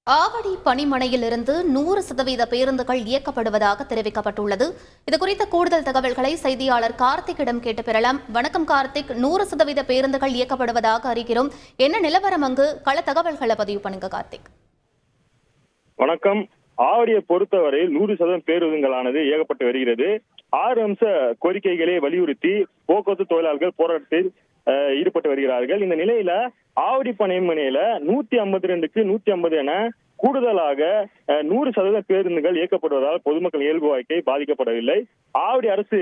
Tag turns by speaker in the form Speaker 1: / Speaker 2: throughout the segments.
Speaker 1: ஆவடி பணிமனையிலிருந்து 100% பேருந்துகள் இயக்கப்படுவதாக தெரிவிக்கப்பட்டுள்ளது. இதுகுறித்த கூடுதல் தகவல்களை செய்தியாளர் கார்த்திக்கிடம் கேட்டு பெறலாம். வணக்கம் கார்த்திக், 100% பேருந்துகள் இயக்கப்படுவதாக அறிகிறோம். என்ன நிலவரம் அங்கு? கள தகவல்களை பதிவு பண்ணுங்க கார்த்திக்.
Speaker 2: வணக்கம். ஆவடியை பொறுத்தவரையில் 100% பேருந்துகளானது இயக்கப்பட்டு வருகிறது. 6 அம்ச கோரிக்கைகளை வலியுறுத்தி போக்குவரத்து தொழிலாளர்கள் போராட்டத்தில் ஈடுபட்டு வருகிறார்கள். இந்த நிலையில ஆவடி பணிமனையில 152க்கு 150 என கூடுதலாக 100% பேருந்துகள் இயக்கப்படுவதால் பொதுமக்கள் இயல்பு வாழ்க்கை பாதிக்கப்படவில்லை. ஆவடி அரசு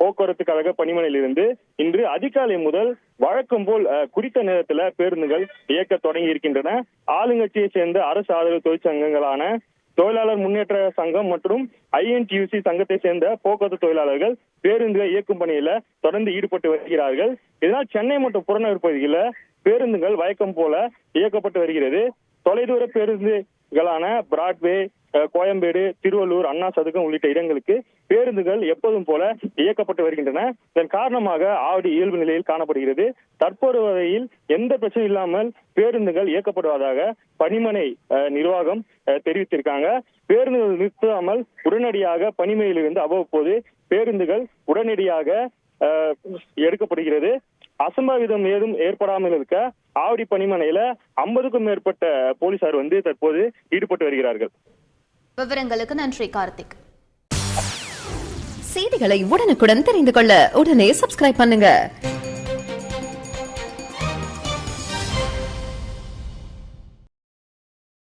Speaker 2: போக்குவரத்து கழக பணிமனையிலிருந்து இன்று அதிகாலை முதல் வழக்கம் போல் குறித்த நேரத்தில் பேருந்துகள் இயக்க தொடங்கி இருக்கின்றன. ஆளுங்கட்சியை சேர்ந்த அரசு ஆதரவு தொழிற்சங்கங்களான தொழிலாளர் முன்னேற்ற சங்கம் மற்றும் INTUC சங்கத்தை சேர்ந்த போக்குவரத்து தொழிலாளர்கள் பேருந்துகள் இயக்கும் பணியில தொடர்ந்து ஈடுபட்டு வருகிறார்கள். இதனால் சென்னை மற்றும் புறநகர் பகுதிகளில் பேருந்துகள் வழக்கம் போல இயக்கப்பட்டு வருகிறது. தொலைதூர பேருந்துகளான பிராட்வே, கோயம்பேடு, திருவள்ளூர், அண்ணா சதுக்கம் உள்ளிட்ட இடங்களுக்கு பேருந்துகள் எப்போதும் போல இயக்கப்பட்டு வருகின்றன. இதன் காரணமாக ஆவடி இயல்பு நிலையில் காணப்படுகிறது. தற்போது வரையில் எந்த பிரச்சனையும் இல்லாமல் பேருந்துகள் இயக்கப்படுவதாக பணிமனை நிர்வாகம் தெரிவித்திருக்காங்க. பேருந்துகள் நிறுத்தாமல் உடனடியாக பணிமனையிலிருந்து அவ்வப்போது பேருந்துகள் உடனடியாக எடுக்கப்படுகிறது. அசம்பாவிதம் ஏதும் ஏற்படாமல் இருக்க ஆவடி பணிமனையில 50க்கும் மேற்பட்ட போலீசார் தற்போது ஈடுபட்டு வருகிறார்கள்.
Speaker 1: விவரங்களுக்கு நன்றி கார்த்திக்.
Speaker 3: செய்திகளை உடனுக்குடன் தெரிந்து கொள்ள உடனே சப்ஸ்கிரைப் பண்ணுங்க.